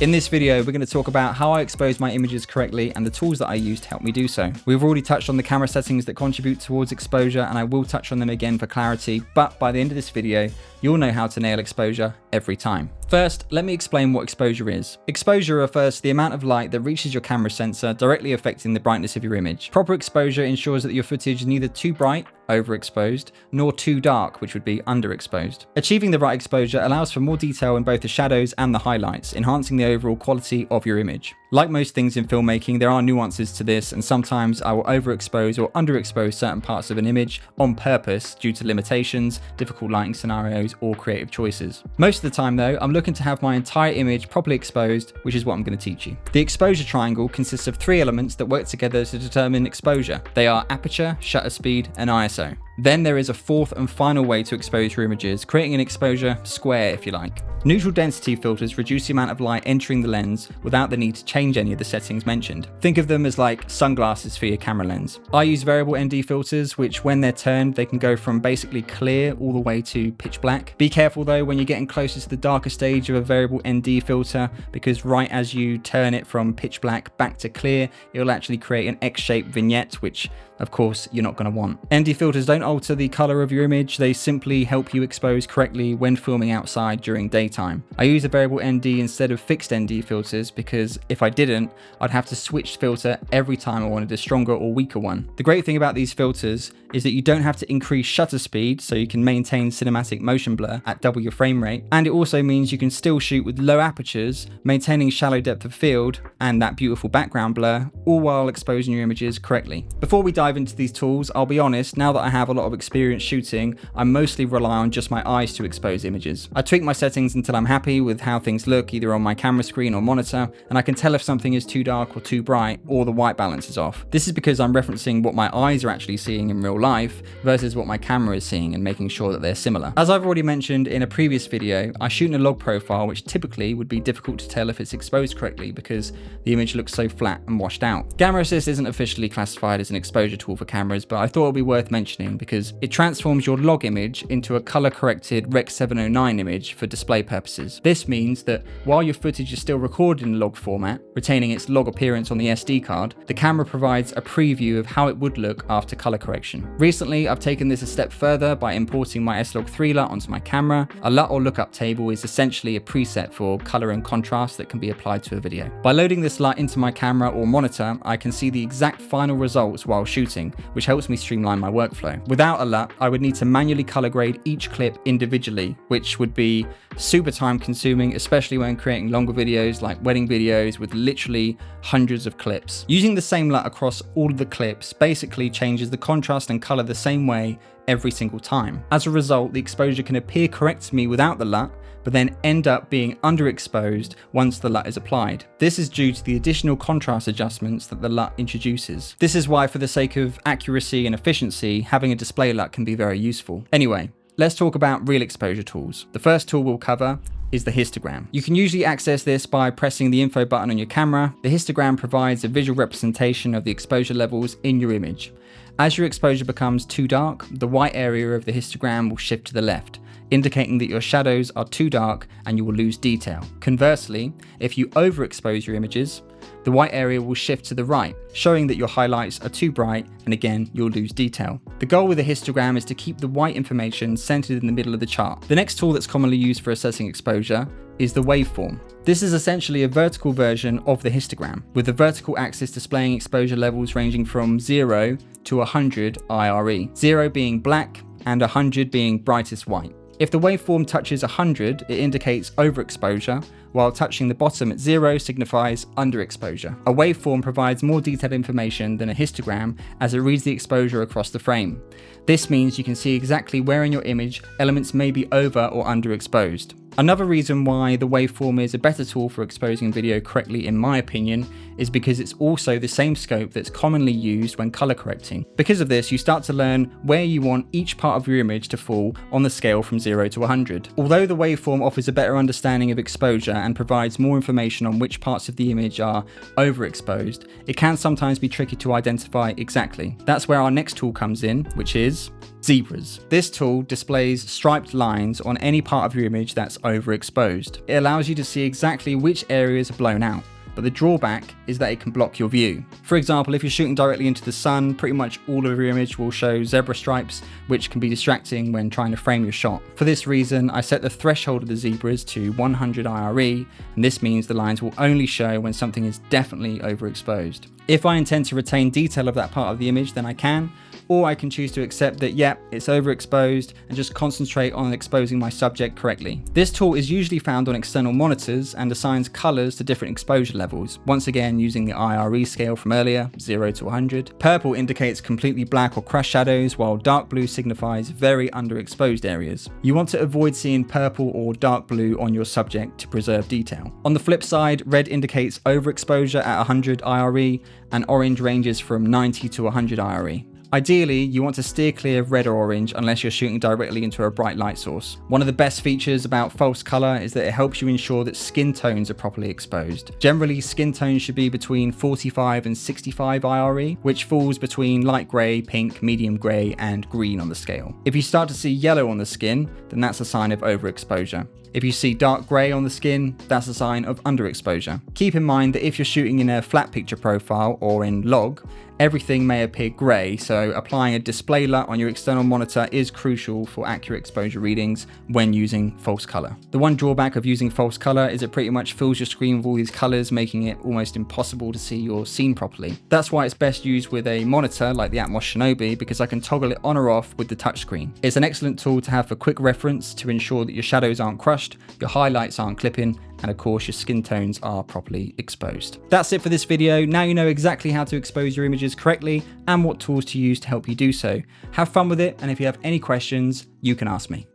In this video, we're going to talk about how I expose my images correctly and the tools that I use to help me do so. We've already touched on the camera settings that contribute towards exposure, and I will touch on them again for clarity, but by the end of this video, you'll know how to nail exposure every time. First, let me explain what exposure is. Exposure refers to the amount of light that reaches your camera sensor, directly affecting the brightness of your image. Proper exposure ensures that your footage is neither too bright, overexposed, nor too dark, which would be underexposed. Achieving the right exposure allows for more detail in both the shadows and the highlights, enhancing the overall quality of your image. Like most things in filmmaking, there are nuances to this, and sometimes I will overexpose or underexpose certain parts of an image on purpose due to limitations, difficult lighting scenarios, or creative choices. Most of the time though, I'm looking to have my entire image properly exposed, which is what I'm going to teach you. The exposure triangle consists of three elements that work together to determine exposure. They are aperture, shutter speed, and ISO. Then there is a fourth and final way to expose your images, creating an exposure square if you like. Neutral density filters reduce the amount of light entering the lens without the need to change any of the settings mentioned. Think of them as like sunglasses for your camera lens. I use variable ND filters, which when they're turned, they can go from basically clear all the way to pitch black. Be careful though when you're getting closer to the darker stage of a variable ND filter, because right as you turn it from pitch black back to clear, it'll actually create an X-shaped vignette, which of course you're not going to want. ND filters don't alter the color of your image, they simply help you expose correctly when filming outside during daytime. I use a variable ND instead of fixed ND filters because if I didn't, I'd have to switch filter every time I wanted a stronger or weaker one. The great thing about these filters is that you don't have to increase shutter speed so you can maintain cinematic motion blur at double your frame rate, and it also means you can still shoot with low apertures, maintaining shallow depth of field and that beautiful background blur, all while exposing your images correctly. Before we dive into these tools, I'll be honest, now that I have a lot of experience shooting, I mostly rely on just my eyes to expose images. I tweak my settings until I'm happy with how things look either on my camera screen or monitor, and I can tell if something is too dark or too bright or the white balance is off. This is because I'm referencing what my eyes are actually seeing in real life versus what my camera is seeing and making sure that they're similar. As I've already mentioned in a previous video, I shoot in a log profile, which typically would be difficult to tell if it's exposed correctly because the image looks so flat and washed out. Gamma Assist isn't officially classified as an exposure tool for cameras, but I thought it would be worth mentioning because it transforms your log image into a color corrected Rec 709 image for display purposes. This means that while your footage is still recorded in log format, retaining its log appearance on the SD card, the camera provides a preview of how it would look after color correction. Recently, I've taken this a step further by importing my SLOG3 LUT onto my camera. A LUT or lookup table is essentially a preset for color and contrast that can be applied to a video. By loading this LUT into my camera or monitor, I can see the exact final results while shooting, which helps me streamline my workflow. Without a LUT, I would need to manually color grade each clip individually, which would be super time consuming, especially when creating longer videos like wedding videos with literally hundreds of clips. Using the same LUT across all of the clips basically changes the contrast and color the same way every single time. As a result, the exposure can appear correct to me without the LUT, but then end up being underexposed once the LUT is applied. This is due to the additional contrast adjustments that the LUT introduces. This is why, for the sake of accuracy and efficiency, having a display LUT can be very useful. Anyway, let's talk about real exposure tools. The first tool we'll cover is the histogram. You can usually access this by pressing the info button on your camera. The histogram provides a visual representation of the exposure levels in your image. As your exposure becomes too dark, the white area of the histogram will shift to the left, indicating that your shadows are too dark and you will lose detail. Conversely, if you overexpose your images, the white area will shift to the right, showing that your highlights are too bright, and again, you'll lose detail. The goal with a histogram is to keep the white information centered in the middle of the chart. The next tool that's commonly used for assessing exposure is the waveform. This is essentially a vertical version of the histogram, with the vertical axis displaying exposure levels ranging from 0 to 100 IRE, 0 being black and 100 being brightest white. If the waveform touches 100, it indicates overexposure, while touching the bottom at 0 signifies underexposure. A waveform provides more detailed information than a histogram as it reads the exposure across the frame. This means you can see exactly where in your image elements may be over or underexposed. Another reason why the waveform is a better tool for exposing video correctly, in my opinion, is because it's also the same scope that's commonly used when color correcting. Because of this, you start to learn where you want each part of your image to fall on the scale from 0 to 100. Although the waveform offers a better understanding of exposure and provides more information on which parts of the image are overexposed, it can sometimes be tricky to identify exactly. That's where our next tool comes in, which is zebras. This tool displays striped lines on any part of your image that's overexposed. It allows you to see exactly which areas are blown out, but the drawback is that it can block your view. For example, if you're shooting directly into the sun, pretty much all of your image will show zebra stripes, which can be distracting when trying to frame your shot. For this reason, I set the threshold of the zebras to 100 IRE, and this means the lines will only show when something is definitely overexposed. If I intend to retain detail of that part of the image, then I can, or I can choose to accept that, yep, it's overexposed and just concentrate on exposing my subject correctly. This tool is usually found on external monitors and assigns colors to different exposure levels, once again using the IRE scale from earlier, 0 to 100. Purple indicates completely black or crushed shadows, while dark blue signifies very underexposed areas. You want to avoid seeing purple or dark blue on your subject to preserve detail. On the flip side, red indicates overexposure at 100 IRE, and orange ranges from 90 to 100 IRE. Ideally, you want to steer clear of red or orange unless you're shooting directly into a bright light source. One of the best features about false color is that it helps you ensure that skin tones are properly exposed. Generally, skin tones should be between 45 and 65 IRE, which falls between light gray, pink, medium gray, and green on the scale. If you start to see yellow on the skin, then that's a sign of overexposure. If you see dark grey on the skin, that's a sign of underexposure. Keep in mind that if you're shooting in a flat picture profile or in log, everything may appear grey, so applying a display LUT on your external monitor is crucial for accurate exposure readings when using false colour. The one drawback of using false colour is it pretty much fills your screen with all these colours, making it almost impossible to see your scene properly. That's why it's best used with a monitor like the Atmos Shinobi, because I can toggle it on or off with the touchscreen. It's an excellent tool to have for quick reference to ensure that your shadows aren't crushed, your highlights aren't clipping, and of course your skin tones are properly exposed. That's it for this video. Now you know exactly how to expose your images correctly and what tools to use to help you do so. Have fun with it, and if you have any questions, you can ask me.